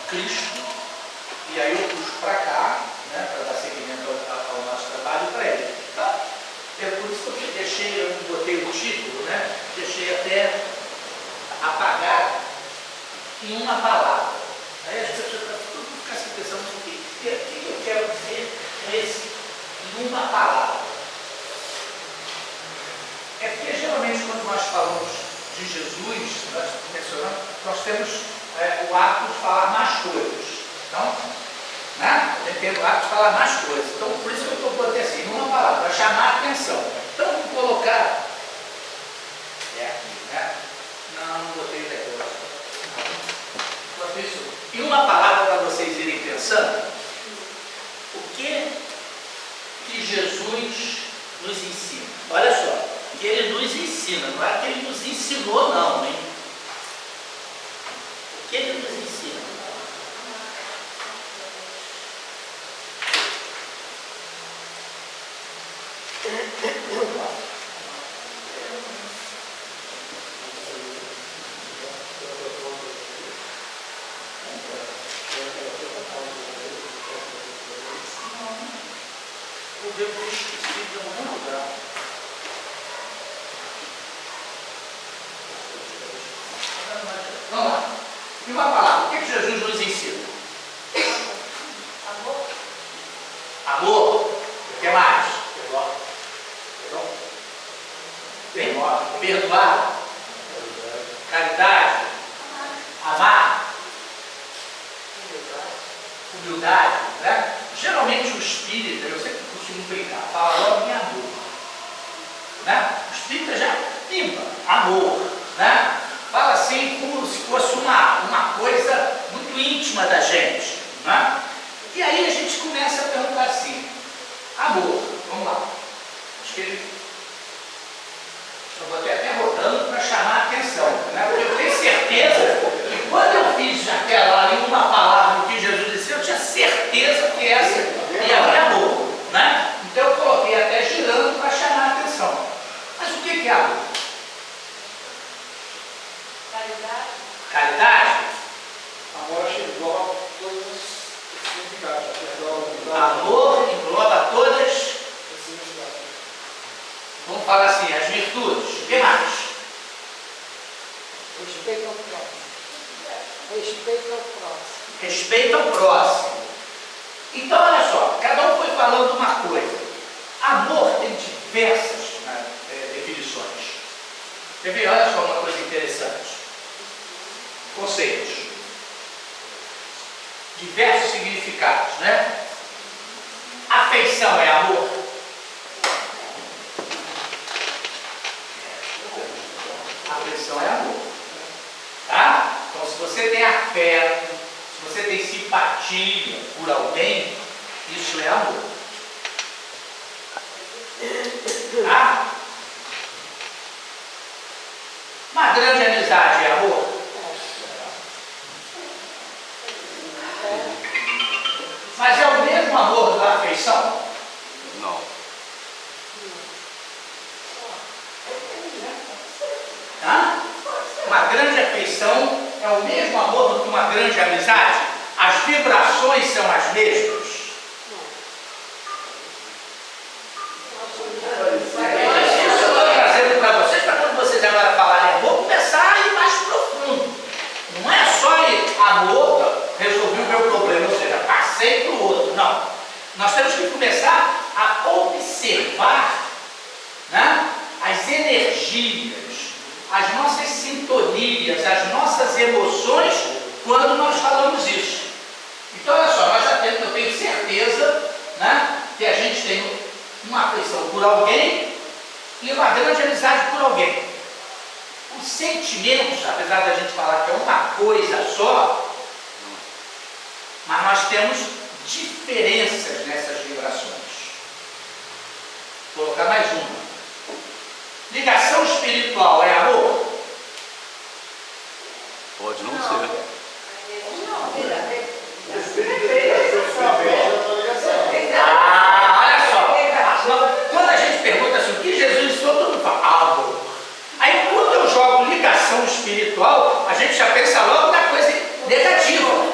Cristo, e aí eu puxo para cá, né, para dar seguimento ao nosso trabalho para ele. Então, é por isso que eu deixei, eu botei o título, né, deixei até apagar em uma palavra. Aí as pessoas ficam se pensando o que eu quero dizer nesse em uma palavra. É porque geralmente quando nós falamos de Jesus, nós mencionamos, nós temos o hábito de falar mais coisas. Então, né? A gente tem o hábito de falar mais coisas. Então, por isso que eu estou botando assim, numa palavra, para chamar a atenção. Então, vou colocar. É aqui, né? Não botei o negócio. Não. Isso. E uma palavra para vocês irem pensando. O que Jesus nos ensina? Olha só, que ele nos ensina, não é que ele nos ensinou, não, hein? O que ele nos ensina? Eu devo ter esquecido em algum lugar. Vamos lá. E uma palavra. O que Jesus nos ensina? Amor. Amor. O que mais? Perdoar. Caridade. Amar. Humildade. Né? Geralmente o espírita, eu sempre costumo brincar, fala logo em amor. Né? O espírita já pimba, amor. Né? Fala assim como se fosse uma coisa muito íntima da gente. Né? E aí a gente começa a perguntar assim, amor, vamos lá. Acho que eu vou até rodando para chamar a atenção. Né? Porque eu tenho certeza que quando eu fiz aquela ali uma palavra que Jesus disse, eu tinha certeza que essa ia abrir amor. Né? Então eu coloquei até girando para chamar a atenção. Mas o que é amor? Caridade. Caridade? Amor acho que engloba todos os significados. Amor engloba todas. Vamos falar assim, as virtudes. O que mais? Respeito ao próximo. Respeito ao próximo. Respeito ao próximo. Então, olha só, cada um foi falando uma coisa. Amor tem diversas definições. Quer ver? Olha só uma coisa interessante. Conceitos. Diversos significados, né? Afeição é amor? Afeição é amor. Tá? Então, se você tem afeto, se você tem simpatia por alguém, isso é amor. Tá? Uma grande amizade é amor? Mas é o mesmo amor da afeição? Não. Tá? Uma grande afeição é o mesmo amor do que uma grande amizade? As vibrações são as mesmas? Isso eu estou trazendo para vocês, para quando vocês agora falarem amor, começar a ir mais profundo. Não é só amor, resolvi o meu problema, ou seja, passei para o outro. Não. Nós temos que começar a observar, né, as energias, as nossas sintonias, as nossas emoções quando nós falamos isso. Então, olha só, eu tenho certeza, né, que a gente tem uma afeição por alguém e uma grande amizade por alguém. Os sentimentos, apesar da gente falar que é uma coisa só, mas nós temos diferenças nessas vibrações. Vou colocar mais uma. Ligação espiritual é amor? Pode não ser. Olha só. Quando a gente pergunta assim, o que Jesus ensinou, todo mundo fala amor. Aí quando eu jogo ligação espiritual, a gente já pensa logo na coisa negativa.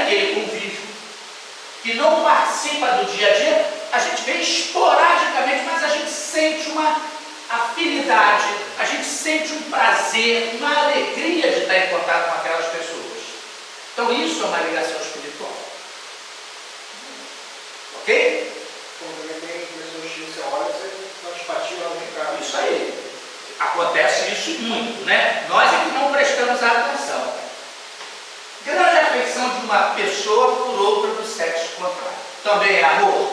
aquele convívio, que não participa do dia a dia, a gente vê esporadicamente, mas a gente sente uma afinidade, a gente sente um prazer, uma alegria de estar em contato com aquelas pessoas. Então isso é uma ligação espiritual. Ok? Como também tem pessoas que você olha, você não antipatia logo de cara. Isso aí. Acontece isso muito, né? Nós é que não prestamos atenção. Grande afeição de uma pessoa por outra do sexo contrário. Também é amor?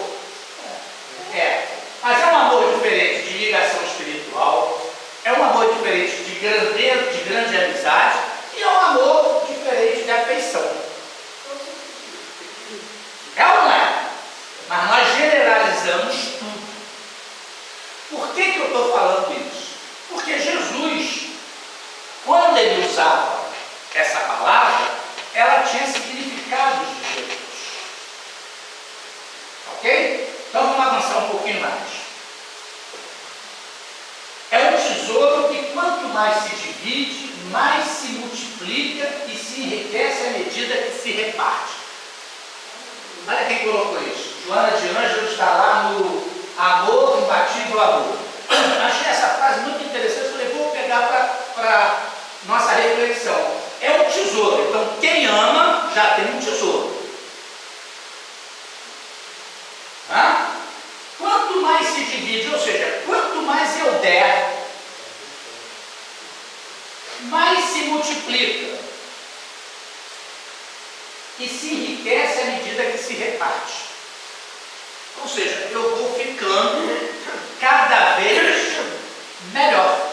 É. Mas é um amor diferente de ligação espiritual, é um amor diferente de grande amizade e é um amor diferente de afeição. É ou não é? Mas nós generalizamos tudo. Por que eu estou falando isso? Porque Jesus, quando ele usava essa palavra, ela tinha significados diferentes. Ok? Então vamos avançar um pouquinho mais. É um tesouro que quanto mais se divide, mais se multiplica e se enriquece à medida que se reparte. Olha quem colocou isso. Joana de Ângelo está lá no Amor, Imbatível Amor. Achei essa frase muito interessante, falei, vou pegar para nossa reflexão. É um tesouro, então quem ama já tem um tesouro. Quanto mais se divide, ou seja, quanto mais eu der, mais se multiplica e se enriquece à medida que se reparte. Ou seja, eu vou ficando cada vez melhor.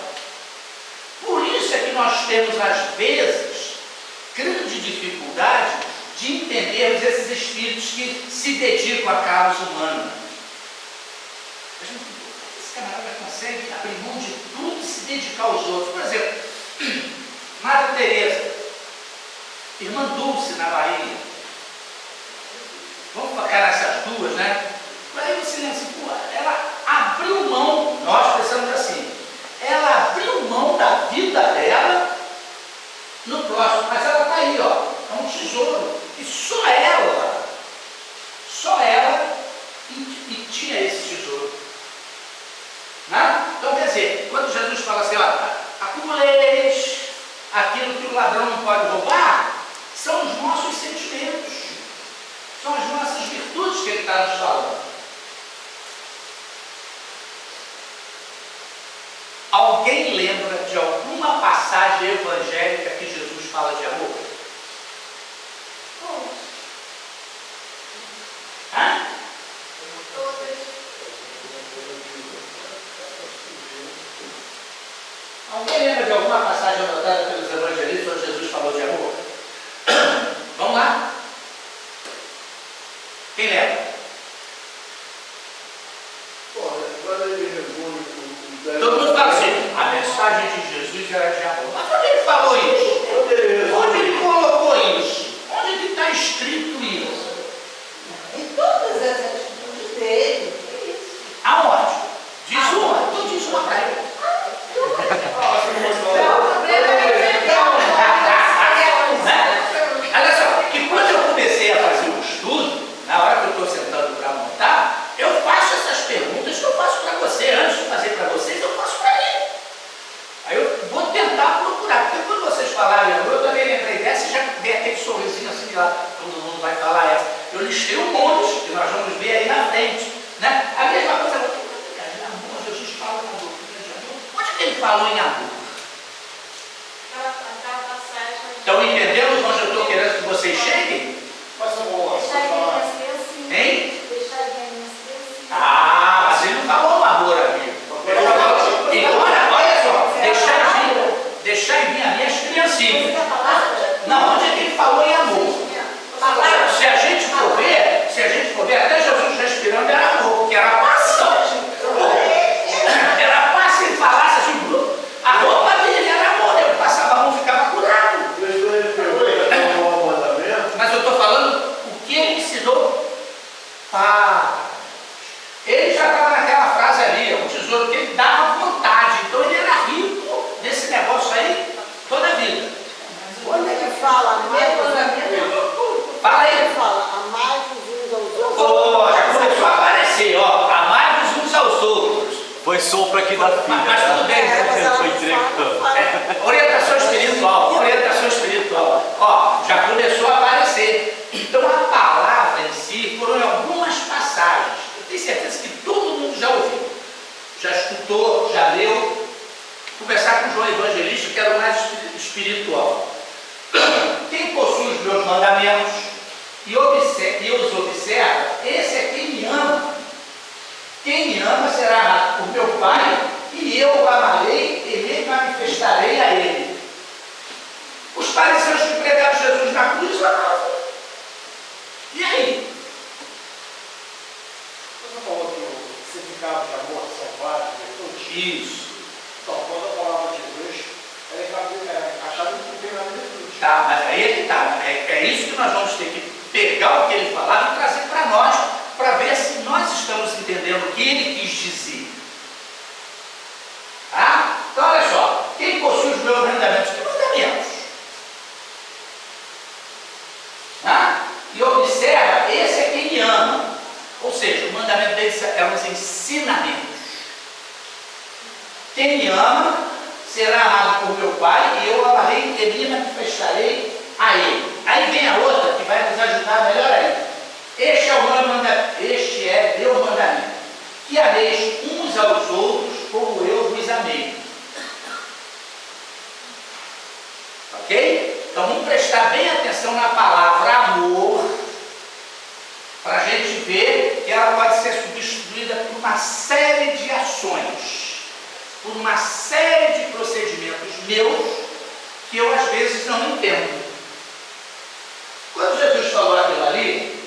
Por isso é que nós temos, às vezes, grande dificuldade de entendermos esses espíritos que se dedicam à causa humana. Esse camarada consegue abrir mão de tudo e se dedicar aos outros. Por exemplo, Madre Teresa, irmã Dulce na Bahia. Vamos focar nessas duas, né? Aí você lembra assim, pô, ela abriu mão, nós pensamos assim, ela abriu mão da vida dela no próximo, mas ela está aí, ó, é um tesouro, e só ela e tinha esse tesouro. Né? Então quer dizer, quando Jesus fala assim, ó, acumuleis aquilo que o ladrão não pode roubar, são os nossos sentimentos, são as nossas virtudes que ele está nos falando. Alguém lembra de alguma passagem evangélica que Jesus fala de amor? Hã? Alguém lembra de alguma passagem anotada pelos evangelistas onde Jesus falou de amor? Vamos lá? Quem lembra? Quando ele responde Todo mundo fala assim, a mensagem de Jesus era de amor. Mas onde ele falou isso? Onde ele colocou isso? Onde que está escrito isso? Em todas as atitudes dele. É isso. Aonde? Diz uma. Então diz uma para ele. Olha só, que quando eu comecei a fazer o estudo, na hora que eu estou sentando para montar, eu faço essas perguntas que eu faço para você. Antes de fazer para vocês, eu faço para ele. Aí eu vou tentar procurar, porque quando vocês falarem, eu também lembrei dessa e já dei aquele sorrisinho assim de lá, todo mundo vai falar essa. Eu listei um monte, que nós vamos ver aí na frente. Né? A mesma coisa, amor, Jesus fala em amor. Onde que ele falou em amor? Estão entendendo onde eu estou querendo que vocês cheguem? Passa a mão lá, Deixar pode falar. as criancinhas. Hein? Deixar as criancinhas. Ah, mas ele não falou um amor aqui. Então, olha só, deixar vir as minhas criancinhas. Não, onde é que ele falou em amor? sopro aqui da filha. Mas tudo bem, Estou entregando. Orientação espiritual, orientação espiritual. Ó, já começou a aparecer. Então a palavra em si foram em algumas passagens. Eu tenho certeza que todo mundo já ouviu, já escutou, já leu. Vou começar com João Evangelista, que era o mais espiritual. Quem possui os meus mandamentos e os observa, esse é quem me ama. Quem me ama será amado por meu Pai, e eu o amarei e me manifestarei a ele. Os fariseus que pregaram Jesus na cruz amavam. E aí? Você falou que o significado de amor são vários virtudes. Isso. Então, quando a palavra de Jesus, ela é encaixada em primeira virtude. Tá, mas aí é que tá. É isso que nós vamos ter que pegar o que ele falava e trazer para nós, para ver se nós estamos entendendo o que ele quis dizer. Tá? Então, olha só. Quem possui os meus mandamentos? Que mandamentos? Tá? E observa, esse é quem me ama. Ou seja, o mandamento deles é os ensinamentos. Quem me ama será amado por meu Pai, e eu amarei e me manifestarei a ele. Aí vem a outra que vai nos ajudar melhor ainda. Este é meu mandamento, que ameis uns aos outros como eu vos amei. Ok? Então vamos prestar bem atenção na palavra amor, para a gente ver que ela pode ser substituída por uma série de ações, por uma série de procedimentos meus, que eu às vezes não entendo. Quando Jesus falou aquilo ali,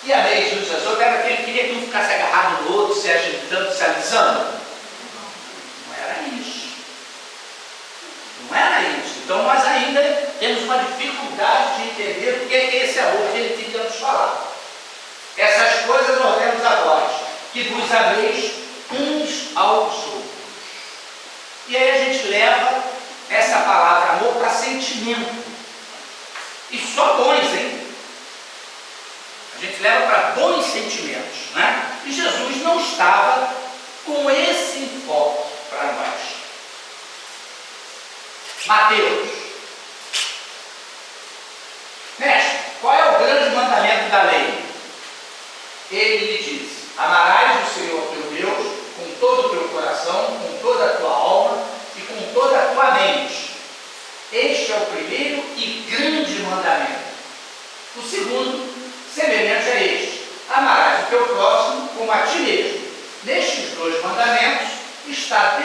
que ameis uns aos outros, era que ele queria que um ficasse agarrado no outro, se agitando, se alisando. Não era isso. Não era isso. Então nós ainda temos uma dificuldade de entender o que é esse amor que ele queria nos falar. Essas coisas ordemos a vós, que vos ameis uns aos outros. E aí a gente leva essa palavra amor para sentimento. E só bons, hein? A gente leva para bons sentimentos, né? E Jesus não estava com esse enfoque para nós. Mateus. Mestre, qual é o grande mandamento da lei? Ele lhe diz: amarás o Senhor teu Deus com todo o teu coração, com toda a tua alma e com toda a tua mente. Este é o primeiro e grande mandamento. O segundo, semelhante a este: amarás o teu próximo como a ti mesmo. Nestes dois mandamentos está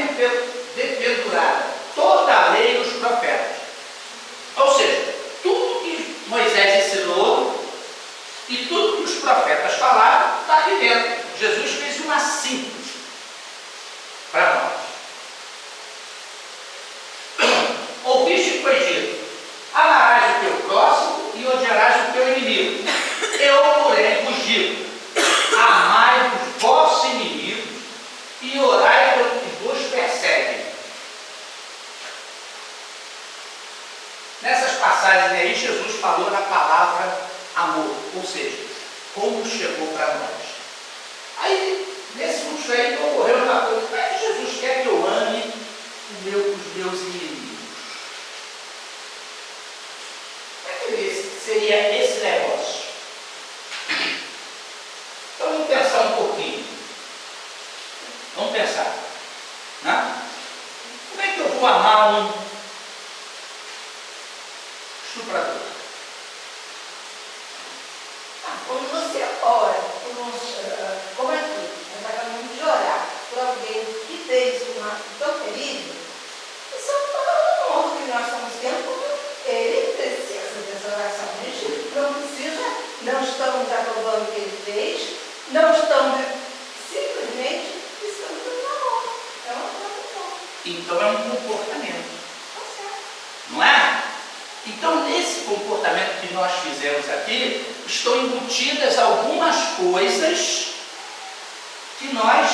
dependurada toda a lei e os profetas. Ou seja, tudo que Moisés ensinou e tudo que os profetas falaram está aqui dentro. Jesus fez uma síntese para nós. Ouviste que foi dito: amarás o teu próximo e odiarás o teu inimigo. Eu, porém, vos digo: amai os vossos inimigos e orai pelos que vos perseguem. Nessas passagens aí, Jesus falou na palavra amor, ou seja, como chegou para nós. Aí, nesse último aí, ocorreu uma coisa: como é que Jesus quer que eu ame os meus inimigos? Seria esse negócio. Então vamos pensar um pouquinho. Vamos pensar. Né? Como é que eu vou amar um estuprador? Quando você ora, como aqui, nós acabamos de orar por alguém que fez um ato tão terrível, isso é uma palavra amor que nós estamos tendo, porque ele precisa dessa oração. A gente não precisa, não estamos aprovando o que ele fez, não estamos simplesmente estamos dando amor. É uma palavra amor. Então é um comportamento. Tá certo. Não é? Então, nesse comportamento que nós fizemos aqui, estão embutidas algumas coisas que nós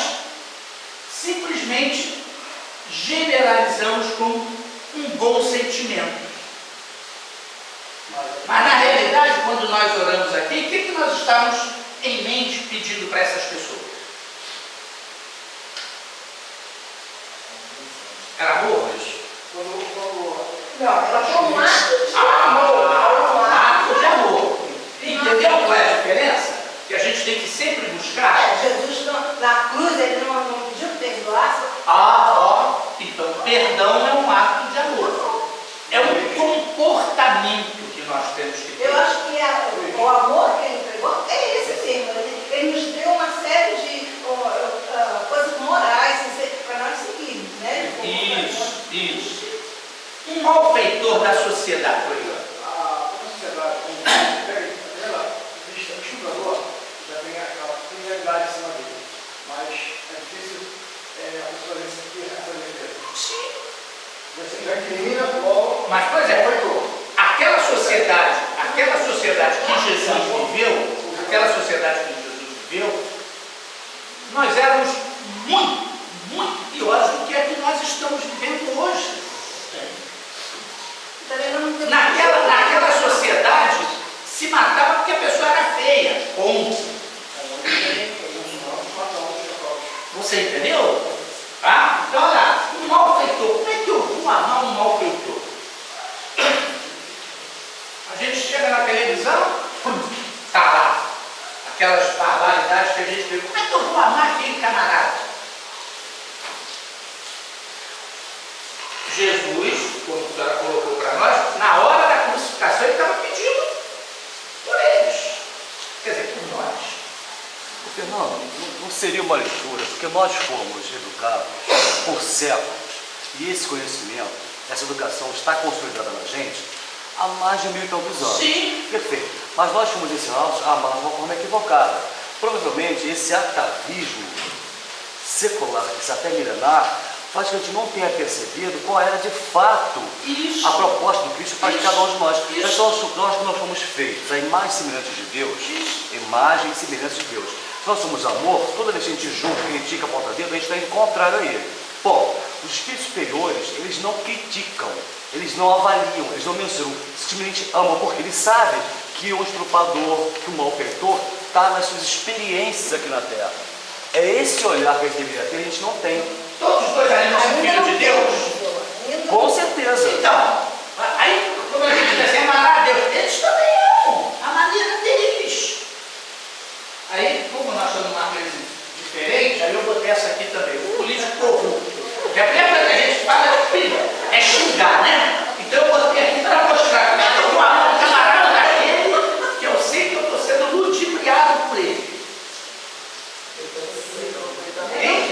simplesmente generalizamos como um bom sentimento. Mas, na realidade, quando nós oramos aqui, o que nós estamos em mente pedindo para essas pessoas? Era amor hoje? Não, ela foi um ato de amor. Foi um Ato de amor. Entendeu qual é a diferença? Que a gente tem que sempre buscar. Jesus na cruz, ele não pediu que perdoasse. Então perdão é um ato de amor. É um comportamento que nós temos que ter. Eu acho que o amor que ele pregou é esse mesmo. Ele nos deu uma série de coisas morais para nós seguirmos, né? Isso. Um malfeitor da sociedade. A sociedade, ela vista o estuprador, já tem aquela criminalidade em cima dele. Mas é difícil a pessoa receber essa defesa. Sim. Você já incrimina logo. Mas, por exemplo, aquela sociedade que Jesus viveu, nós éramos muito, muito piores do que a que nós estamos vivendo hoje. Naquela sociedade se matava porque a pessoa era feia. Você entendeu? Então, olha, um malfeitor. Como é que eu vou amar um malfeitor? A gente chega na televisão, está lá. Aquelas barbaridades que a gente vê. Como é que eu vou amar aquele camarada? Jesus, como a senhora colocou para nós, na hora da crucificação ele estava pedindo por eles. Quer dizer, por nós. Fernando, não seria uma leitura, porque nós fomos educados por séculos e esse conhecimento, essa educação está consolidada na gente há mais de 1000 e tantos anos. Sim. Perfeito. Mas nós fomos ensinados a amar de uma forma equivocada. Provavelmente esse atavismo secular, esse até milenar, faz que a gente não tenha percebido qual era de fato a proposta do Cristo para cada um de nós. Então, nós fomos feitos a imagem semelhante de Deus, imagem semelhante de Deus. Nós somos amor, toda vez que a gente julga, critica, aponta dedo, a gente está indo contrário a ele. Bom, os espíritos superiores, eles não criticam, eles não avaliam, eles não mensuram, simplesmente amam, porque eles sabem que o estrupador, que o malfeitor, está nas suas experiências aqui na Terra. É esse olhar que a gente deveria ter, a gente não tem. Todos os dois ali não são filhos de Deus? Com certeza. Então, aí, como a gente diz assim, amar a Deus, eles também amam, a maneira deles. Aí, como nós estamos numa coisa diferente, aí eu botei essa aqui também, o político corrupto. Porque a primeira coisa que a gente fala é xingar, né? Então eu botei aqui para mostrar como é que eu vou amar um camarada daquele que eu sei que eu estou sendo ludibriado por ele. Sim,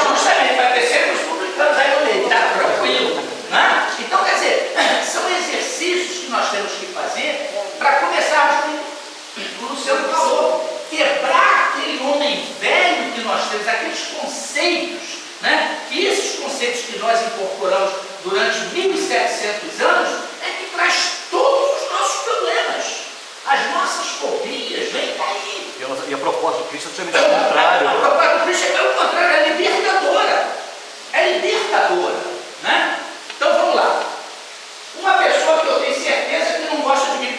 justamente, para ter os publicanos aí no meio, tá tranquilo, né? Então, quer dizer, são exercícios que nós temos que fazer para começarmos com o Luciano falou, quebrar aquele homem velho que nós temos, aqueles conceitos, né? Que esses conceitos que nós incorporamos durante 1700 anos é que traz todos os nossos problemas, as nossas fobias, vem daí. E a proposta do Cristo é totalmente o contrário. A proposta do Cristo é o contrário, é libertadora. É libertadora, né? Então vamos lá. Uma pessoa que eu tenho certeza que não gosta de mim.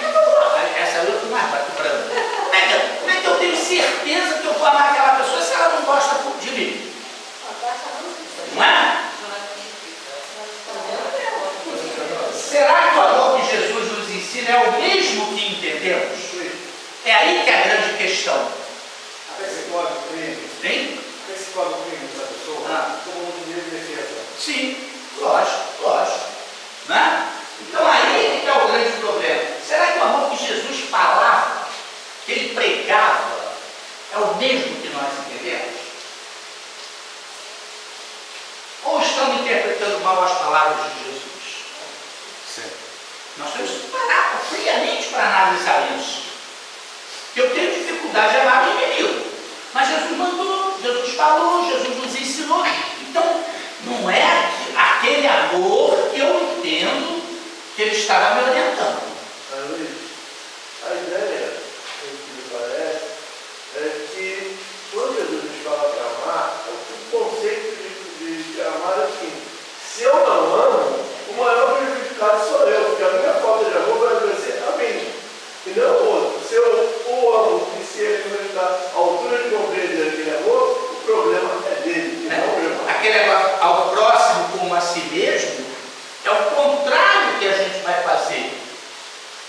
Essa eu fui mais branca. Como é que eu tenho certeza que eu vou amar aquela pessoa se ela não gosta de mim? Não é? Será que o amor que Jesus nos ensina é o mesmo que entendemos? É aí que é a grande questão. Até que se pode o crime. Hein? Até que se pode o crime dessa pessoa. Todo mundo tem direito de defesa. Sim, lógico. Né? Então aí que é o grande problema. Será que o amor que Jesus falava, que ele pregava, é o mesmo que nós entendemos? Ou estamos interpretando mal as palavras de Jesus? Sim. Nós temos que parar friamente para analisar isso. Eu tenho dificuldade de amar o inimigo, mas Jesus mandou, Jesus falou, Jesus nos ensinou. Então, não é aquele amor que eu entendo que ele estava me orientando. Luiz, a ideia, o que me parece, é que quando Jesus nos fala para amar, o conceito de amar é o seguinte: se eu não amo, o maior prejudicado sou eu, porque a minha falta de amor vai acontecer a mim, e não o outro. Se eu o amo e se ele não está à altura de compreender aquele amor, o problema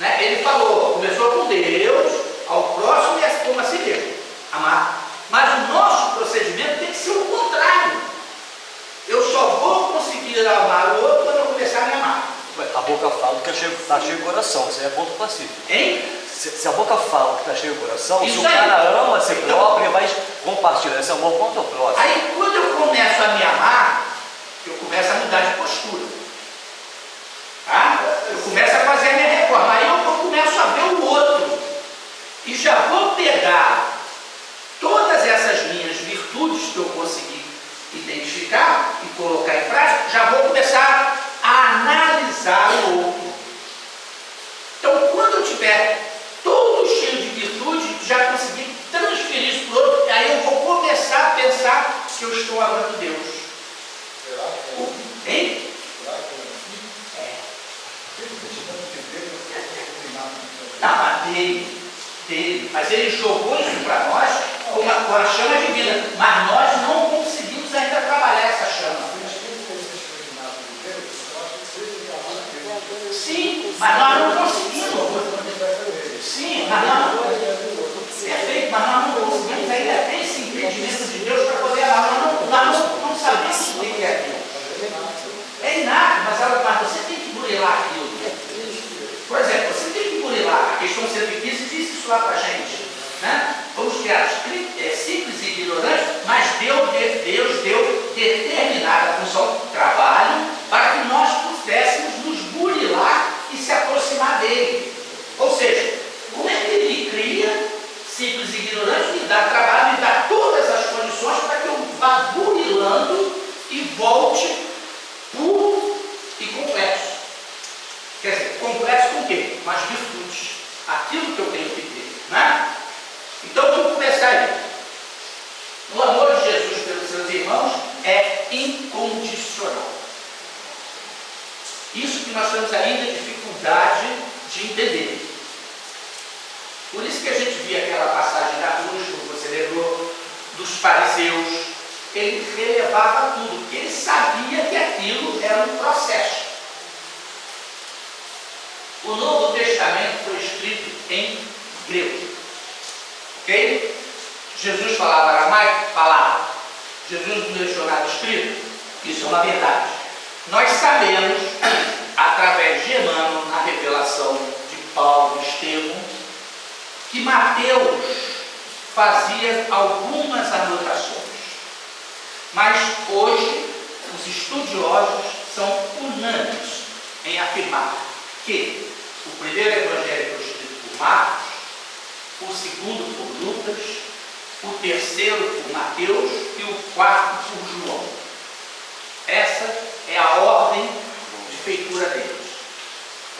Né? Ele falou, começou com Deus, ao próximo e como a si mesmo, amar. Mas o nosso procedimento tem que ser o contrário. Eu só vou conseguir amar o outro quando eu começar a me amar. A boca fala que está cheio o coração, isso aí é ponto pacífico. Hein? Se a boca fala que está cheio o coração, Isso se o aí. cara ama a si Então, próprio, ele vai compartilhar esse amor com o teu próximo. Aí quando eu começo a me amar, eu começo a mudar de postura. Tá? Eu começo a fazer a minha reforma. Aí eu começo a ver o outro. E já vou pegar todas essas minhas virtudes que eu consegui identificar e colocar em prática, já vou começar a analisar o outro. Então, quando eu tiver todo cheio de virtude, já consegui transferir isso para o outro, aí eu vou começar a pensar que eu estou amando Deus. Será que é? Hein? Será que É. Não, Não, mas dele. Mas ele jogou isso para nós com a chama divina. Mas nós não conseguimos ainda trabalhar essa chama. Sim, mas nós não conseguimos. Sim, mas nós não. Perfeito, mas nós não conseguimos ainda ter esse entendimento de Deus para poder amar. Nós não sabemos o que é aquilo. É inato, mas você tem que burilar aquilo. Por exemplo, você tem que burilar. A questão 115 diz isso lá para a gente. Né? Fomos criados simples e ignorantes, mas Deus deu determinada função de trabalho para que nós pudéssemos nos burilar e se aproximar dele. Ou seja, como é que ele cria simples e ignorantes, me dá trabalho, me dá todas as condições para que eu vá burilando e volte puro e complexo. Quer dizer, complexo com o quê? Com as virtudes. Aquilo que eu tenho que ter. Né? Então vamos começar aí. O amor de Jesus pelos seus irmãos é incondicional. Isso que nós temos ainda dificuldade de entender. Por isso que a gente via aquela passagem da cruz, como você lembrou, dos fariseus. Ele relevava tudo, porque ele sabia que aquilo era um processo. O Novo Testamento foi escrito em grego. Ok? Jesus falava aramaico? Falava. Jesus não deixou nada escrito? Isso é uma verdade. Nós sabemos, através de Emmanuel, na revelação de Paulo e Estevão, que Mateus fazia algumas anotações. Mas hoje, os estudiosos são unânimes em afirmar que o primeiro evangelho foi escrito por Marcos, o segundo por Lucas, o terceiro por Mateus e o quarto por João. Essa é a ordem de feitura deles.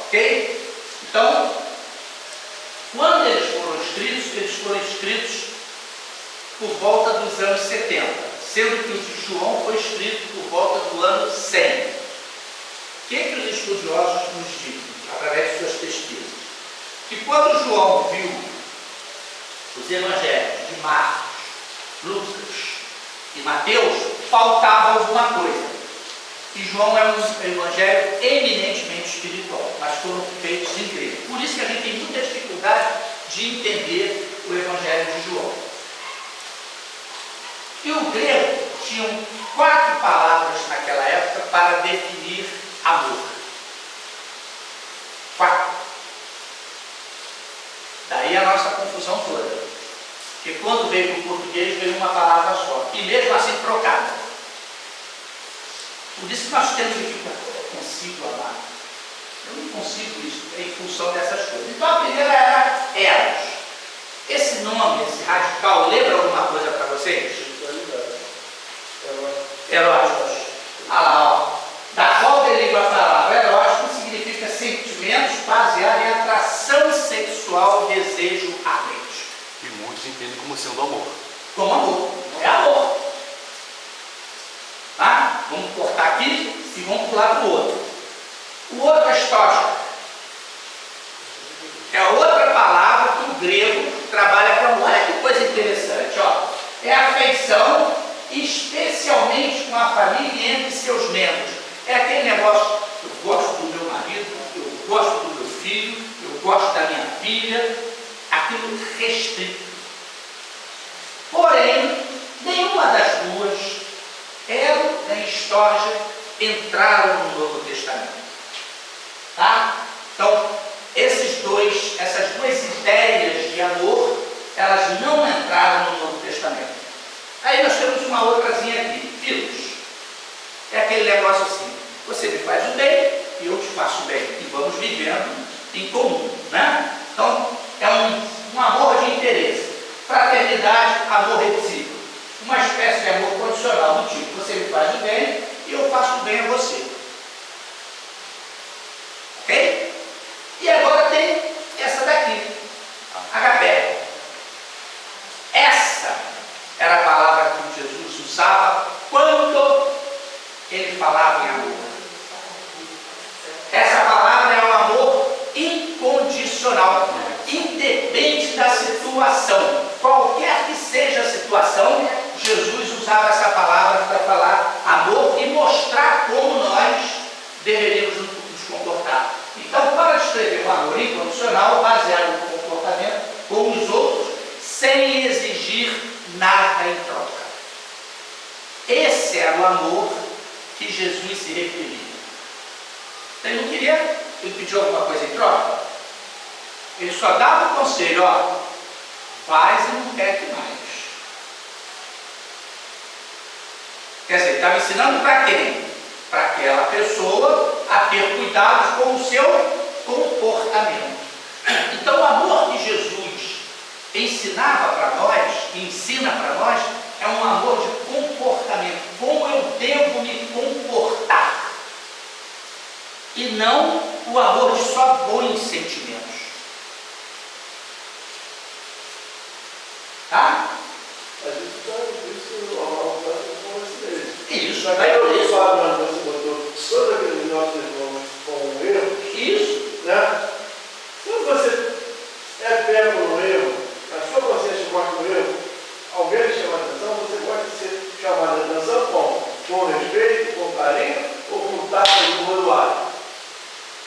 Ok? Então, quando eles foram escritos por volta dos anos 70, sendo que o de João foi escrito por volta do ano 100. O que os estudiosos nos dizem, através de suas pesquisas? Que quando João viu os evangelhos de Marcos, Lucas e Mateus, faltava alguma coisa. E João é um evangelho eminentemente espiritual, mas foram feitos em grego. Por isso que a gente tem muita dificuldade de entender o evangelho de João. E o grego tinha 4 palavras naquela época para definir amor. 4. Daí a nossa confusão toda. Porque quando veio para o português, veio uma palavra só. E mesmo assim trocada. Por isso que nós temos que ficar, eu consigo amar. Eu não consigo isso em função dessas coisas. Então a primeira era Eros. Esse nome, esse radical, lembra alguma coisa para vocês? Eróticos. Olha lá, ó. Da qual deriva a palavra? Erótico significa sentimentos baseados em atração sexual, desejo ardente. E muitos entendem como sendo amor. Como amor. É amor. Tá? Vamos cortar aqui e vamos pular para o outro. O outro é estótica. É outra palavra que o grego trabalha com amor. Olha que coisa interessante, ó. É a afeição, especialmente com a família e entre seus membros. É aquele negócio, eu gosto do meu marido, eu gosto do meu filho, eu gosto Bíblia aquilo restrito. Porém, nenhuma das duas, ela nem Storge, entraram no Novo Testamento. Tá? Então, essas duas ideias de amor, elas não entraram no Novo Testamento. Aí nós temos uma outrazinha aqui, filhos. É aquele negócio assim, você me faz o bem e eu te faço o bem. E vamos vivendo em comum, né? Então, é um amor de interesse. Fraternidade, amor recíproco. Uma espécie de amor condicional, do tipo, você me faz o bem e eu faço o bem a você. Ok? E agora tem essa daqui, agapé. Essa era a palavra que Jesus usava quando ele falava em amor. Essa palavra é um amor incondicional, independe da situação. Qualquer que seja a situação, Jesus usava essa palavra para falar amor e mostrar como nós deveríamos nos comportar. Então, para descrever um amor incondicional, baseado no comportamento com os outros, sem exigir nada em troca. Esse era o amor que Jesus se referia. Ele não queria pedir alguma coisa em troca. Ele só dava o conselho, ó, faz e não peque mais. Quer dizer, estava ensinando para quem? Para aquela pessoa a ter cuidado com o seu comportamento. Então, o amor que Jesus ensinava para nós, ensina para nós, é um amor de comportamento. Como eu devo me comportar. E não o amor de só bons sentimentos. Tá? Mas isso é uma coisa Isso, Mas vai por isso. você botou todos aqueles nossos irmãos com erro, Isso. né? Quando você é pego no erro, a sua consciência mostra o erro, alguém lhe chama a atenção, você pode ser chamado a atenção como? Com respeito, com carinho ou com taxa de bordoado.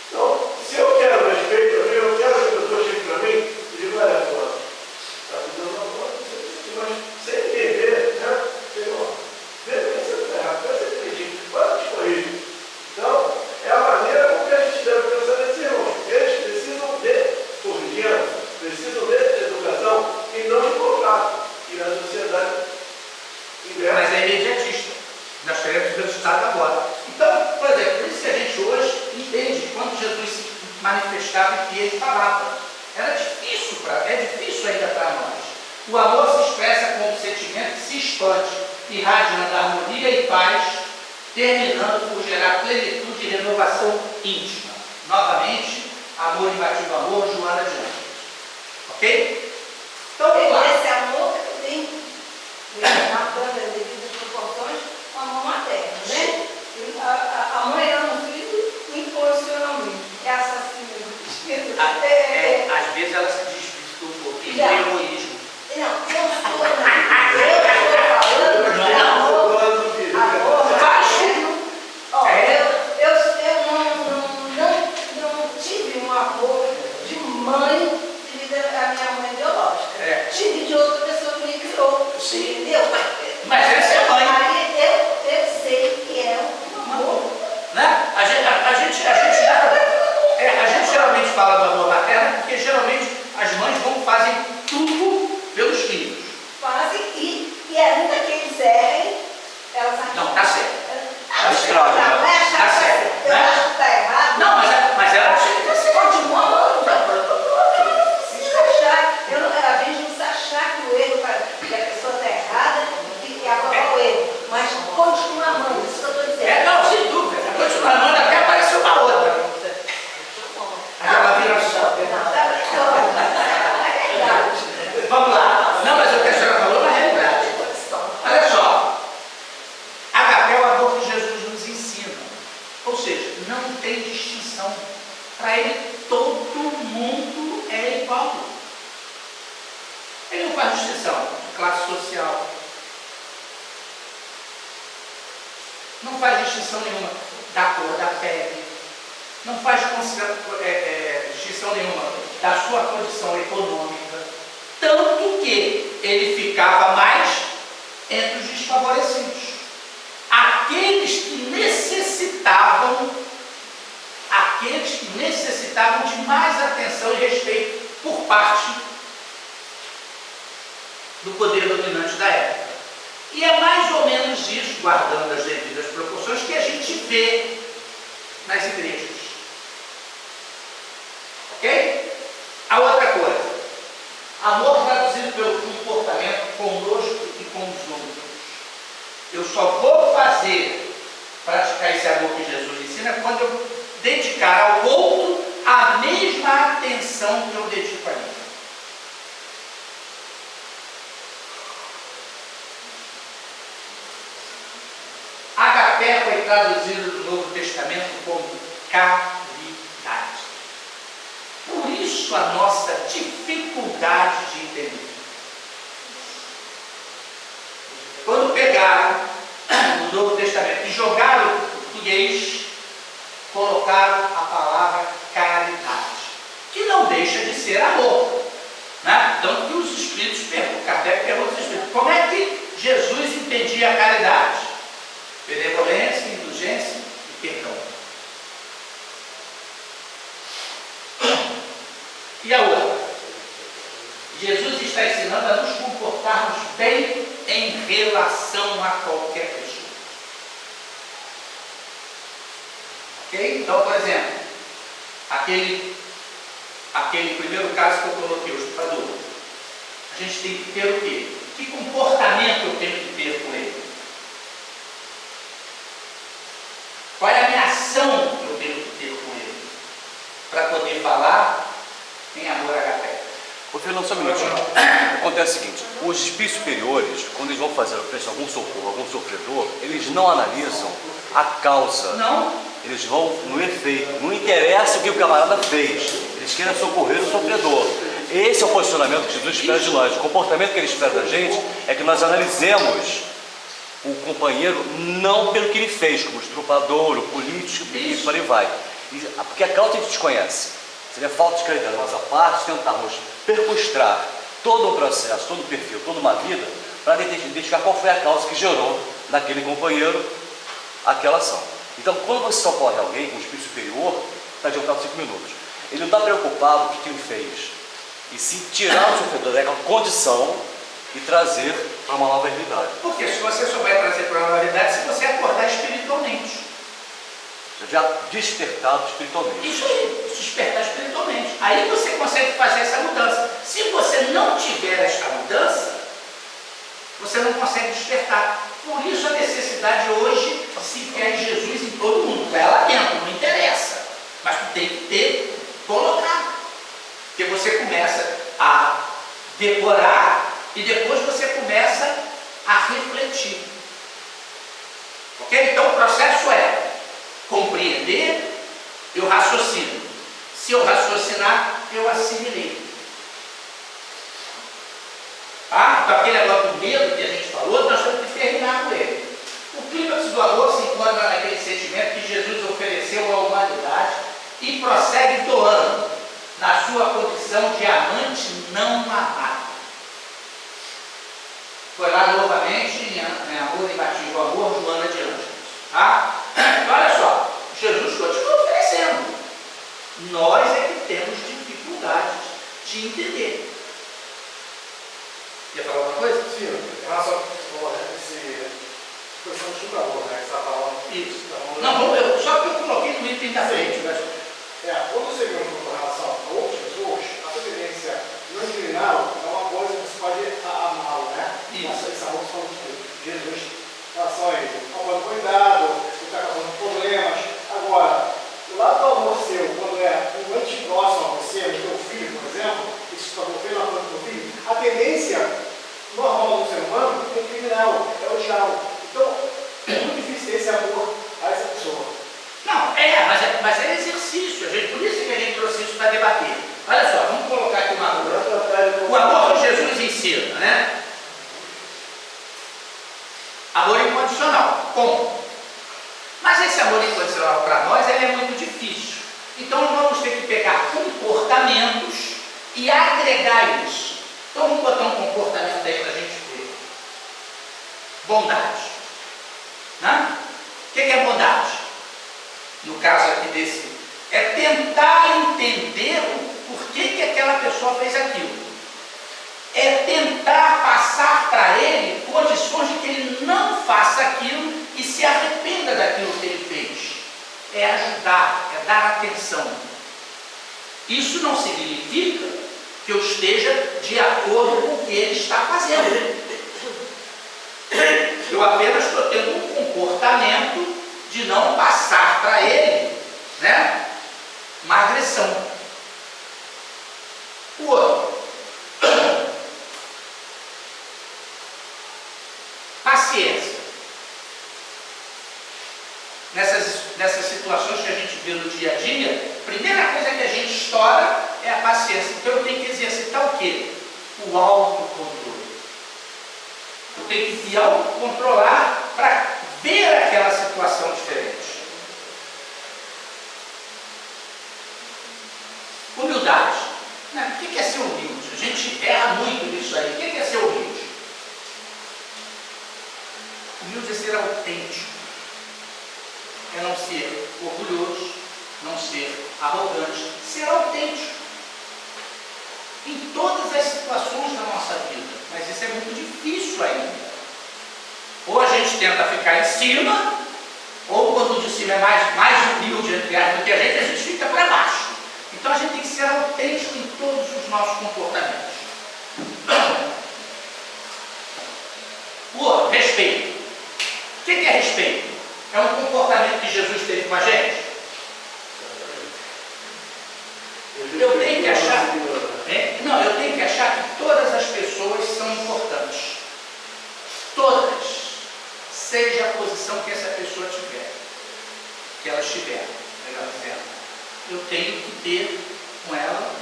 Então, se eu quero respeito para mim, eu quero que a pessoa chegue para mim e diga, olha, fulano, está fazendo uma coisa, mas sem entender, né? Vê que você está errado, você acredita, para te corrigir. Então, é a maneira como que a gente deve pensar nesse irmão. Eles precisam de corrigir, precisam de educação e não de contato. E na sociedade inversa. Mas é imediatista. Nós queremos resultado agora. Então, por exemplo, por isso que a gente hoje entende quando Jesus se manifestava e ele falava. É difícil ainda para nós. O amor se expressa como um sentimento que se expande, irradiando harmonia e paz, terminando por gerar plenitude e renovação íntima. Novamente, amor imbatível amor, Joana de Ângeles. Ok? Então, vamos lá. Esse amor tem, dando as devidas proporções, o amor materno, né? A mãe ama o filho incondicionalmente. É assassino. Às vezes ela se desvirtua um pouquinho Já. de egoísmo. Não, eu estou falando de amor. Amor materno. Ó, eu não tive um amor de mãe devido à minha mãe biológica. Tive de outra pessoa que me criou. Sim. Entendeu? Mas essa é a mãe. Aí eu sei que é um amor. Né? A gente geralmente fala do amor materno porque geralmente as mães fazem tudo pelos filhos. Fazem e ainda que eles errem, elas acham. Não, tá certo. Tá estrago, né? Tá certo, Eu né? acho que está errado. Não, mas ela acha que tá certo. Continua amando. Não precisa achar. A gente não precisa achar que o erro, que a pessoa está errada e aprovar o erro. Mas continua amando, isso que eu estou dizendo. Não, sem dúvida. Continua amando até aparecer uma outra. Aí ela vira só. Vamos lá. Não, mas o que a senhora falou na realidade. Olha só. Agape é o amor que Jesus nos ensina. Ou seja, não tem distinção. Para ele, todo mundo é igual. Ele não faz distinção de classe social. Não faz distinção nenhuma da cor da pele, não faz distinção nenhuma da sua condição econômica, tanto que ele ficava mais entre os desfavorecidos. Aqueles que necessitavam de mais atenção e respeito por parte do poder dominante da época. E é mais ou menos isso, guardando as devidas proporções, que a gente vê nas igrejas. Ok? A outra coisa, amor traduzido pelo comportamento conosco e com os outros. Eu só vou praticar esse amor que Jesus ensina quando eu dedicar ao outro a mesma atenção que eu dedico a mim. Agapé foi traduzido no Novo Testamento como caridade. Por isso a nossa dificuldade de entender. Quando pegaram o Novo Testamento e jogaram para o português, colocaram a palavra caridade, que não deixa de ser amor. Né? Tanto que os Espíritos perguntam, Kardec pergunta aos Espíritos, como é que Jesus entendia a caridade? Benevolência, indulgência e perdão. E a outra? Jesus está ensinando a nos comportarmos bem em relação a qualquer pessoa. Ok? Então, por exemplo, aquele primeiro caso que eu coloquei, o estuprador. A gente tem que ter o quê? Que comportamento eu tenho que ter com ele? Qual é a minha ação que eu tenho que ter com ele? Para poder falar em amor agapé. Ô Fernando, só um minutinho. Acontece o seguinte, os espíritos superiores, quando eles vão fazer algum socorro, algum sofredor, eles não analisam a causa. Não. Eles vão no efeito. Não interessa o que o camarada fez. Eles querem socorrer o sofredor. Esse é o posicionamento que Jesus espera de nós. O comportamento que ele espera da gente é que nós analisemos o companheiro não pelo que ele fez, como estuprador, o político, e por aí vai. Porque a causa a gente desconhece. Seria falta de caridade da nossa parte tentarmos percustrar todo o processo, todo o perfil, toda uma vida, para identificar qual foi a causa que gerou naquele companheiro aquela ação. Então, quando você socorre alguém com um espírito superior, está adiantado 5 minutos. Ele não está preocupado com o que ele fez, e se tirar o sofredor daquela condição e trazer para uma nova realidade. Porque se você só vai trazer para uma nova realidade se você acordar espiritualmente. Já despertado espiritualmente. Isso aí, despertar espiritualmente. Aí você consegue fazer essa mudança. Se você não tiver esta mudança, você não consegue despertar. Por isso a necessidade hoje de se enfiar em Jesus em todo mundo. Vai lá dentro, não interessa. Mas tu tem que ter colocado. Porque você começa a decorar e depois você começa a refletir. Ok? Então o processo é compreender, eu raciocino. Se eu raciocinar, eu assimilei. Então aquele negócio do medo que a gente falou, nós temos que terminar com ele. O clímax do amor se encontra naquele sentimento que Jesus ofereceu à humanidade e prossegue doando na sua condição de amante não amado. Foi lá novamente em Amor Imbatível Amor, Joana de Anjos. Então, olha só, Jesus continua oferecendo. Nós é que temos dificuldade de entender. Ia falar alguma coisa? Sim, em relação a esse questão de estuprador, né, que você está falando. Isso. Então, Não, vamos ver, só que eu coloquei no item da frente. Mas... quando você vê com relação a outras pessoas, a preferência não criminal é uma coisa que você pode amá-lo, né? Isso. Esse amor que Jesus, em relação a ele. Tomando cuidado, ele está causando problemas. Agora, o lado do amor seu, quando é um ente próximo a você, no teu filho, por exemplo, que se tornou feio na frente do teu filho, a tendência normal do ser humano é criminal, é odiá-lo. Então, é muito difícil ter esse amor a essa pessoa. Não, mas é exercício. Por isso que a gente trouxe isso para debater. Olha só, vamos colocar aqui uma coisa. O amor que Jesus ensina, né? Amor incondicional. Como? Mas esse amor incondicional para nós ele é muito difícil. comportamentos e agregar isso. Então vamos botar um comportamento aí para a gente ver. Bondade. Né? O que é bondade? No caso aqui desse, é tentar entender o porquê que aquela pessoa fez aquilo. É tentar passar para ele condições de que ele não faça aquilo e se arrependa daquilo que ele fez. É ajudar, é dar atenção. Isso não significa que eu esteja de acordo com o que ele está fazendo. Eu apenas estou tendo um comportamento de não passar para ele, né, uma agressão. O outro, paciência. Nessas situações que a gente vê no dia a dia, a primeira coisa que a gente estoura é a paciência. Então eu tenho que exercitar o quê? O autocontrole. Eu tenho que me autocontrolar para ver aquela situação diferente. Humildade. O que é ser humilde? A gente erra muito nisso aí. O que é ser humilde? Humilde é ser autêntico. É não ser orgulhoso, não ser arrogante, ser autêntico. Em todas as situações da nossa vida. Mas isso é muito difícil ainda. Ou a gente tenta ficar em cima, ou quando o de cima é mais humilde entre aspas, do que a gente fica para baixo. Então a gente tem que ser autêntico em todos os nossos comportamentos. O outro, respeito. O que é respeito? É um comportamento que Jesus teve com a gente? Eu tenho que achar. Eu tenho que achar que todas as pessoas são importantes. Todas. Seja a posição que essa pessoa tiver. Que ela estiver, melhor dizendo. Eu tenho que ter com ela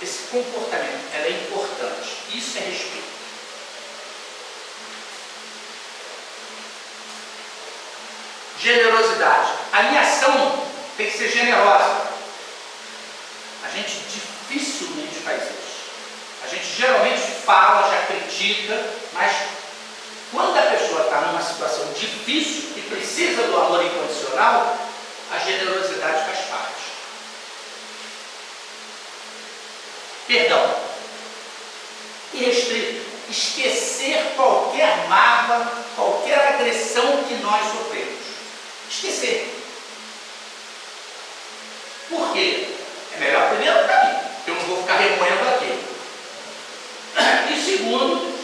esse comportamento. Ela é importante. Isso é respeito. Generosidade. A minha ação tem que ser generosa. A gente dificilmente faz isso. A gente geralmente fala, já critica, mas quando a pessoa está numa situação difícil e precisa do amor incondicional, a generosidade faz parte. Perdão. Irrestrito. Esquecer qualquer mágoa, qualquer agressão que nós sofremos. Esquecer. Por quê? É melhor primeiro para mim, porque eu não vou ficar remoendo aquilo. E segundo,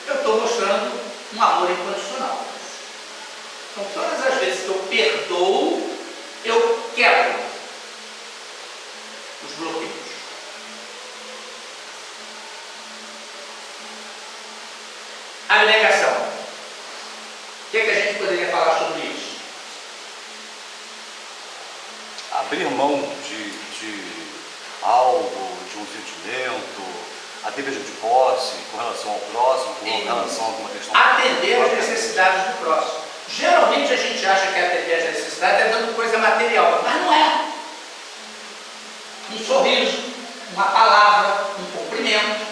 eu estou mostrando um amor incondicional. Então todas as vezes que eu perdoo, eu quebro os bloqueios. Abnegação. O que a gente poderia falar sobre isso? Abrir mão de algo, de um sentimento, a dever de posse com relação ao próximo, com relação a alguma questão. Atender às necessidades do próximo. Geralmente a gente acha que atender às necessidades é dando coisa material, mas não é. Um sorriso, uma palavra, um cumprimento.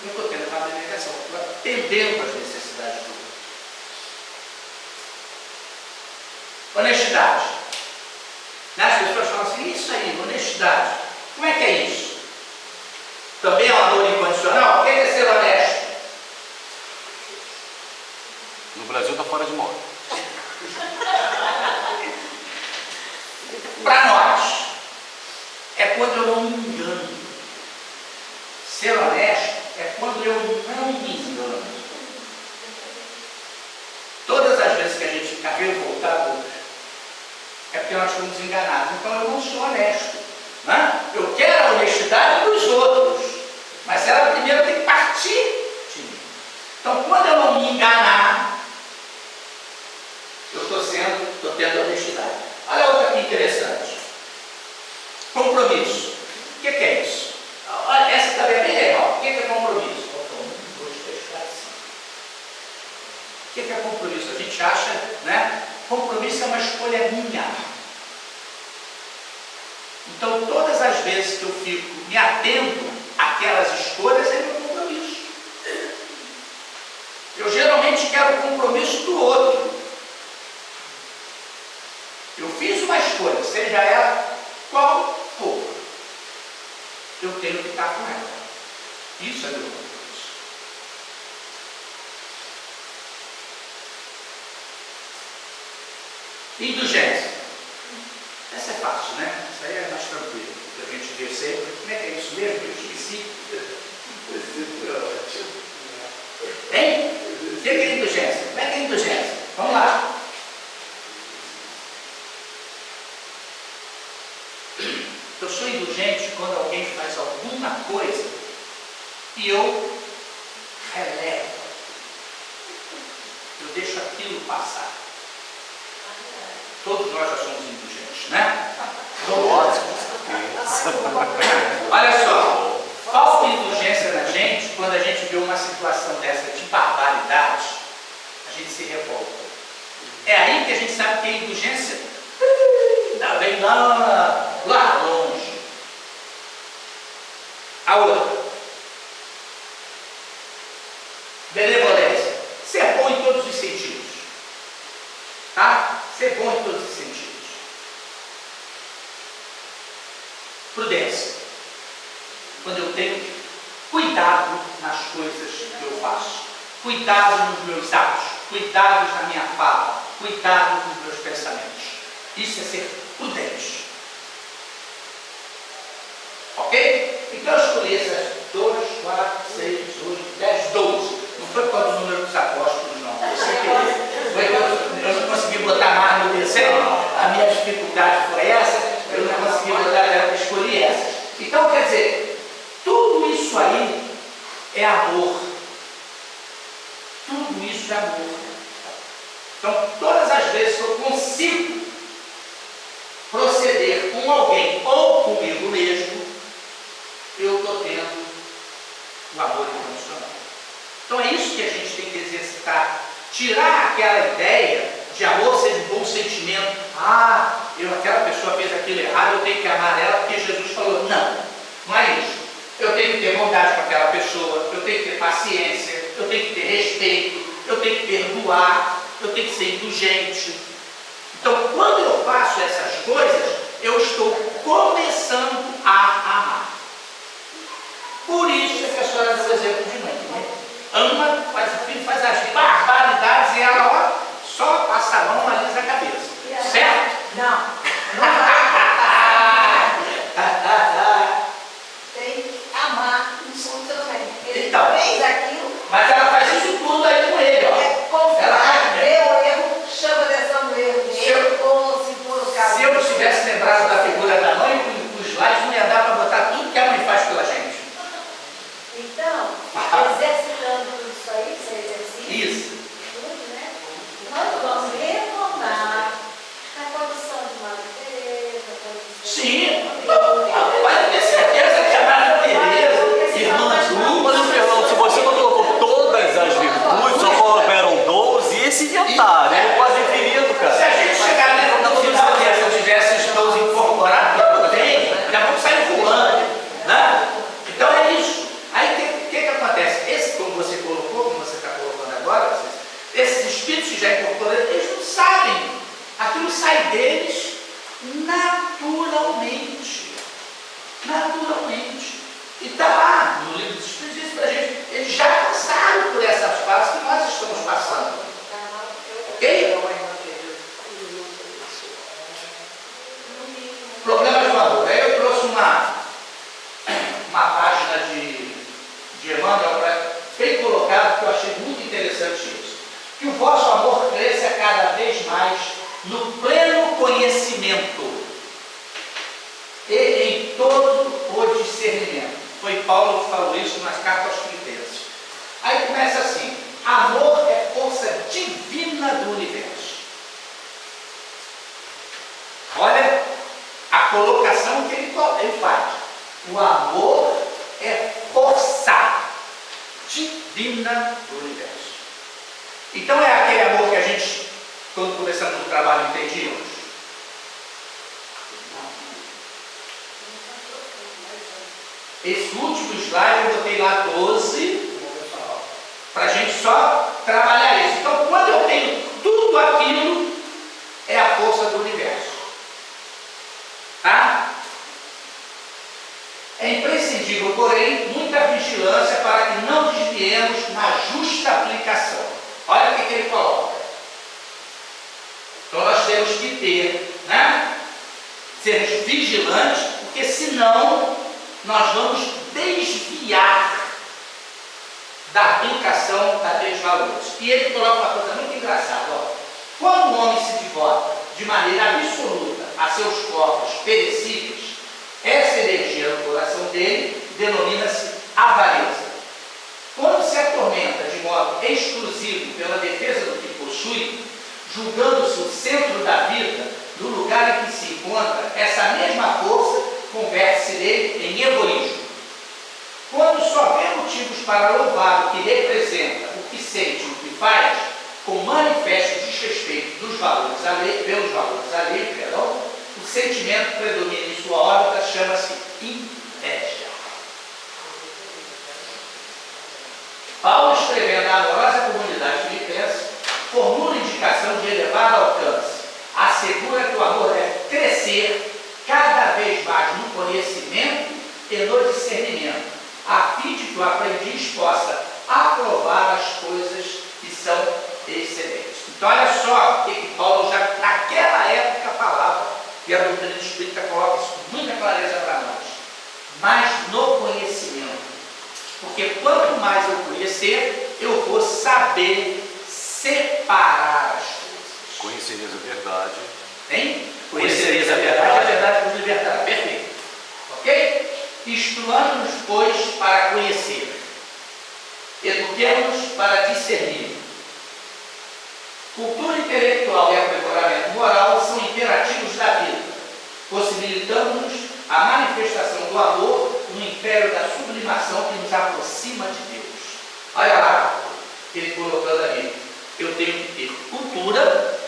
Eu estou tendo uma abnegação, estou atendendo às necessidades do outro. Honestidade. As pessoas falam assim, isso aí, honestidade. Como é que é isso? Também é um amor incondicional? O que é ser honesto? No Brasil está fora de moda. Para nós, é quando eu não me engano. Ser honesto é quando eu não me engano. Todas as vezes que a gente fica revoltado, é porque nós fomos enganados. Então eu não sou honesto. Né? Eu quero a honestidade dos outros, mas ela primeiro tem que partir de mim. Então quando eu não me enganar, eu estou tendo honestidade. Olha outra aqui interessante. Compromisso. O que é isso? Olha, essa também é bem legal. O que é compromisso? O que é compromisso? A gente acha, né? Compromisso é uma escolha minha. Então, todas as vezes que eu fico me atendo àquelas escolhas, é meu compromisso. Eu geralmente quero o compromisso do outro. Eu fiz uma escolha, seja ela qual for, eu tenho que estar com ela. Isso é meu compromisso. Indulgência. Essa é fácil, né? Isso aí é mais tranquilo. A gente vê sempre. Como é que é isso mesmo? Eu esqueci. Hein? O que é indulgência? Como é que é indulgência? Vamos lá. Eu sou indulgente quando alguém faz alguma coisa e eu relevo. Eu deixo aquilo passar. Todos nós já somos indulgentes, né? Olha só, falta indulgência na gente quando a gente vê uma situação dessa de barbaridade, a gente se revolta. É aí que a gente sabe que a indulgência vem lá longe. A outra, benevolência, ser bom em todos os sentidos, tá? Ser bom em todos os sentidos. Prudência, quando eu tenho cuidado nas coisas que eu faço, cuidado nos meus atos, cuidado na minha fala, cuidado nos meus pensamentos. Isso é ser prudente. Ok? Então eu escolhi essas 2, 4, 6, 8, 10, 12. Não foi por causa do número dos apóstolos, não. Foi que eu não consegui botar mais no terceiro. A minha dificuldade foi essa. Eu não consegui botar, eu escolhi essa. Então, quer dizer, tudo isso aí é amor. Tudo isso é amor. Então, todas as vezes que eu consigo proceder com alguém ou comigo mesmo, eu estou tendo o amor incondicional. Então é isso que a gente tem que exercitar. Tirar aquela ideia de amor ser um bom sentimento. Aquela pessoa fez aquilo errado, eu tenho que amar ela porque Jesus falou. Não, não é isso. Eu tenho que ter bondade com aquela pessoa, eu tenho que ter paciência, eu tenho que ter respeito, eu tenho que perdoar, eu tenho que ser indulgente. Então, quando eu faço essas coisas, eu estou começando a amar. Por isso é que a senhora deu o exemplo de mãe, né? Ama, mas o filho faz as barbaridades e ela, só passa a mão, alisa a cabeça. Certo? Não. Tem que amar o som também. Ele Então, fez aquilo. Mas ela faz isso tudo aí com ele, ó. É confiar, vê o erro, chama atenção no erro dele, ou se for o caso. Se eu não tivesse lembrado da figura da mãe, os slides não ia dar para botar tudo que a mãe faz pela gente. Então, exercitando isso aí, você exercita. Isso. Tudo, né? Nós vamos retornar na condição de Madre Teresa, Sim. Pode ter certeza que a Madre Teresa, irmã Ju, Mas, Fernando, se você não colocou todas as virtudes, só colocaram 12, e esse inventário é quase infinito, se cara. a gente chegar no final dessa, eu tivesse os 12 incorporados, já vamos sair voando, né? Então é isso. Aí o que acontece? Esse, como você colocou, como você está colocando agora, esses espíritos que já incorporaram, eles não sabem. Aquilo sai deles naturalmente. Naturalmente. E está lá no livro dos Espíritos, diz para a gente, eles já passaram por essas fases que nós estamos passando. Ok? Problemas do amor. Aí eu trouxe uma página de Emmanuel bem colocado, que eu achei muito interessante isso. Que o vosso amor cresça cada vez mais no pleno conhecimento e em todo o discernimento. Foi Paulo que falou isso nas cartas aos Filipenses. Aí começa assim: amor é força divina do universo. Olha a colocação que ele faz. O amor é força divina do universo. Então é aquele amor que a gente, quando começamos o trabalho, entendíamos. Esse último slide eu botei lá 12, Como pessoal. para a gente só trabalhar isso. Então, quando eu tenho tudo aquilo, é a força do universo. Tá? É imprescindível, porém, muita vigilância para que não desviemos na justa aplicação. Olha o que ele coloca. Então, nós temos que ter, né? Sermos vigilantes, porque senão nós vamos desviar da aplicação daqueles valores. E ele coloca uma coisa muito engraçada. Ó. Quando o homem se devota de maneira absoluta a seus corpos perecíveis, essa energia no coração dele denomina-se avareza. Quando se atormenta de modo exclusivo pela defesa do que possui, julgando-se o centro da vida, no lugar em que se encontra, essa mesma força converte-se nele em egoísmo. Quando só vê motivos para louvar o que representa, o que sente, o que faz, com manifesto desrespeito pelos valores alheios, o sentimento predomina em sua órbita, chama-se inveja. Paulo, escrevendo à amorosa comunidade filipense, formula indicação de elevado alcance, assegura que o amor deve crescer cada vez mais no conhecimento e no discernimento, a fim de que o aprendiz possa aprovar as coisas que são excelentes. Então, olha só o que Paulo já naquela época falava, e a doutrina espírita coloca isso com muita clareza para nós. Mas no conhecimento, porque quanto mais eu conhecer, eu vou saber separar as coisas. Conhecereis a verdade. Hein? Conhecereis a verdade vos libertará. Perfeito. Ok? Instruamos-nos, pois, para conhecer. Eduquemos-nos para discernir. Cultura intelectual e aprimoramento moral são imperativos da vida, possibilitando-nos a manifestação do amor no império da sublimação que nos aproxima de Deus. Olha lá, ele colocando ali. Eu tenho que ter cultura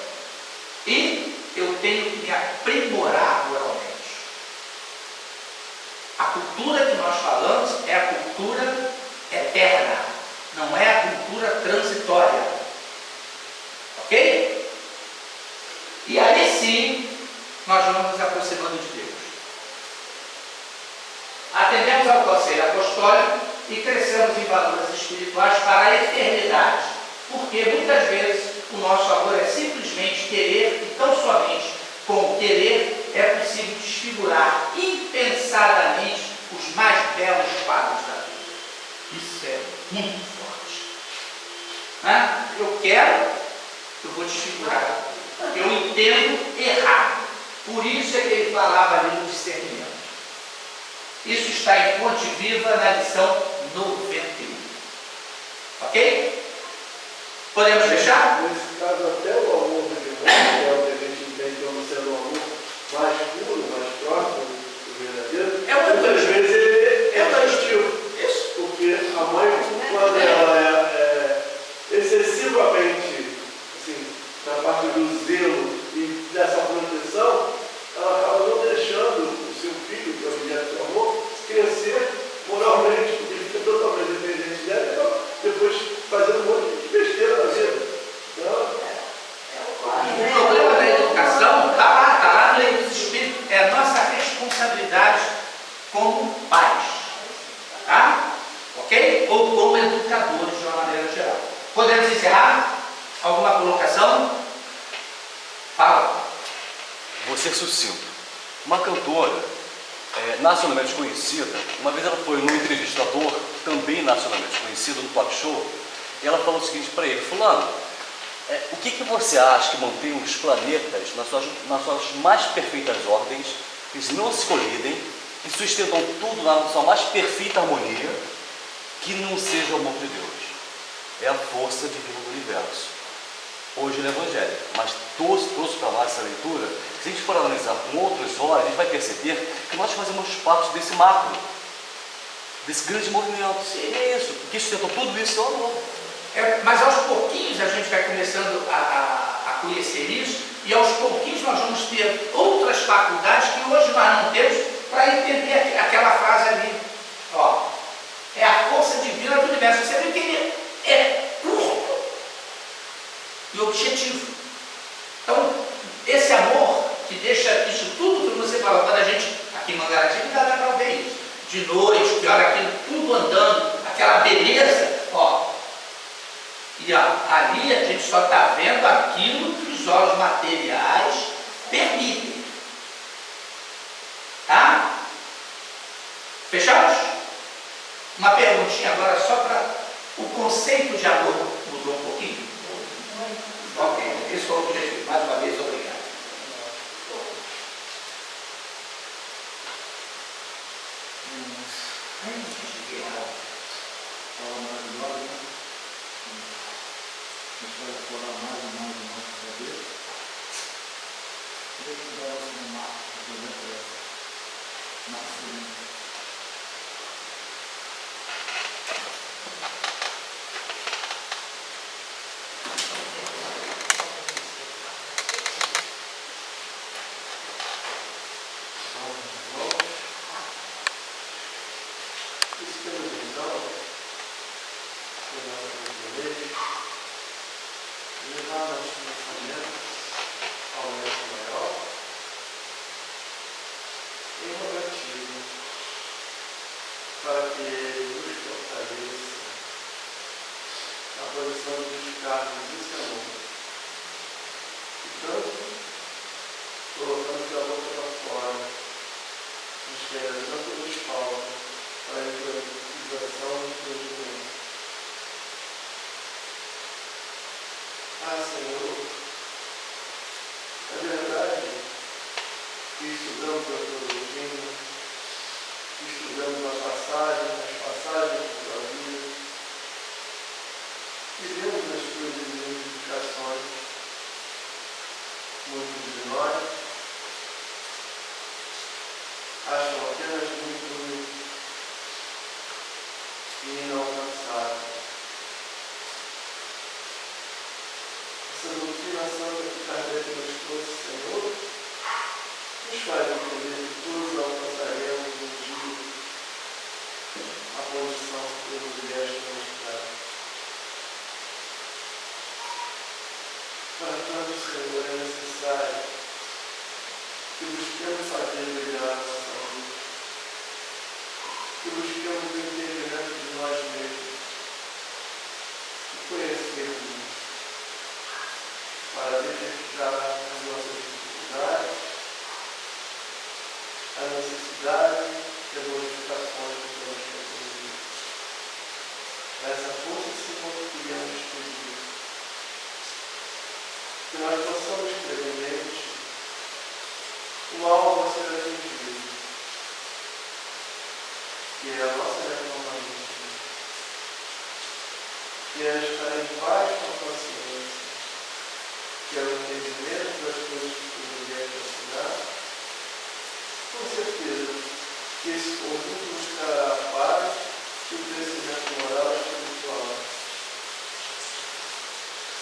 e eu tenho que me aprimorar moralmente. A cultura que nós falamos é a cultura eterna, não é a cultura transitória. Ok? E aí sim, nós vamos nos aproximando de Deus. Atendemos ao conselho apostólico e crescemos em valores espirituais para a eternidade, porque muitas vezes o nosso amor é simplesmente querer e tão somente com o querer é possível desfigurar impensadamente os mais belos quadros da vida. Isso é muito forte. Né? Eu quero, eu vou desfigurar. Eu entendo errado. Por isso é que ele falava ali no discernimento. Isso está em Fonte Viva na lição 91. Ok? Podemos fechar? Nesse caso, até o amor de Deus, que é o que a gente entende como sendo um amor mais puro, mais próximo do verdadeiro, muitas vezes ele é hostil. Isso. Porque a mãe, quando ela é excessivamente, assim, na parte do zelo e dessa proteção, ela acaba não deixando o seu filho, que é o objeto do amor, crescer moralmente, porque ele fica totalmente dependente dela, então depois fazendo um monte de besteira na vida. Então, O problema da educação está lá no Livro dos Espíritos, é a nossa responsabilidade como pais, tá? Ok? Ou como educadores de uma maneira geral. Podemos encerrar? Alguma colocação? Fala. Vou ser sucinto. Uma cantora nacionalmente conhecida, uma vez ela foi num entrevistador, também nacionalmente conhecido, no talk show, e ela falou o seguinte para ele: fulano, o que você acha que mantém os planetas nas suas mais perfeitas ordens, eles não se colidem, que sustentam tudo na sua mais perfeita harmonia, que não seja o amor de Deus? É a força divina do universo. Hoje ele é evangélico, mas trouxe para nós essa leitura. Se a gente for analisar com outros olhos, a gente vai perceber que nós fazemos parte desse macro, desse grande movimento. É isso, o que sustenta tudo isso é o amor. Mas aos pouquinhos a gente vai começando a conhecer isso, e aos pouquinhos nós vamos ter outras faculdades que hoje nós não temos para entender aquela frase ali. objetivo. Então, esse amor que deixa isso tudo que você fala, quando a gente, aqui em Mangaratiba, dá para ver isso. De noite, que olha aquilo tudo andando, aquela beleza, ó. E ó, ali a gente só está vendo aquilo que os olhos materiais permitem. Tá? Fechados? Uma perguntinha agora só para o conceito de amor mudou um pouquinho? Ok, esse foi o objetivo. Mais uma vez, obrigado. Para que ele nos fortaleça a posição de buscarmos esse amor. E tanto, colocamos a boca para fora, nos queda tanto nos falta para a improvisação e entendimento. Ah, Senhor, é verdade que estudamos a teologia, estudamos as passagens da tua vida, vivemos as tuas indicações. Muitos de nós acham apenas muito inalcançável. Essa doutrina santa que Kardec nos trouxe, Senhor, nos faz entender que todos alcançaremos um dia a posição que Deus deste mostrar. Para tanto, Senhor, é necessário que busquemos fazer brilhar a nossa luz, que busquemos o entendimento de nós mesmos, que conhecermos para detectar as nossas dificuldades, a necessidade de modificações que nós temos. Essa força se queremos pedir. Que nós possamos ter em mente o alvo a ser atingido, que é a nossa reforma íntima, que é estar em paz com a consciência, que é o entendimento das coisas que nos vier a ensinar. Com certeza que esse conjunto nos trará a paz e o crescimento moral e espiritual.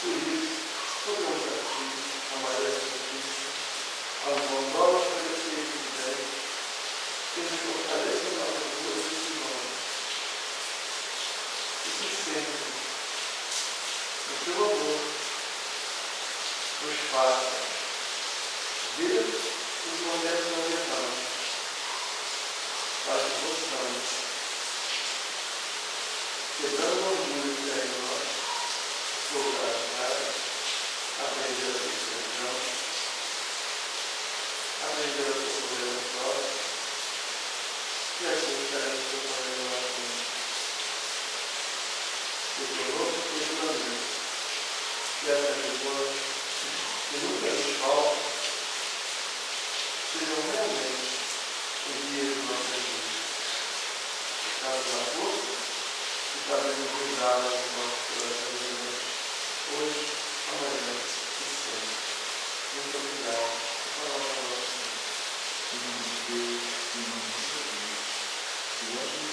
Por isso, podemos aqui, amarelo notícia, aos bondosos preceitos de Deus, que nos fortaleçam nossas duas irmãos. E que sempre, o teu amor, nos faça ver os momentos onde erramos, para que possamos, quebrando o orgulho que é em nós, voltar atrás, aprender a ter perdão, aprender a socorrer o próximo, e assim estaremos socorrendo a nós mesmos. Que o conosco continuamente, que essas pessoas que nunca nos faltam, sejam realmente os dias de nossas vidas. Dá-nos a força e fazemos cuidado dos nossos corações hoje, amanhã e sempre. Muito obrigado. Em nome de Deus, em nome de Jesus.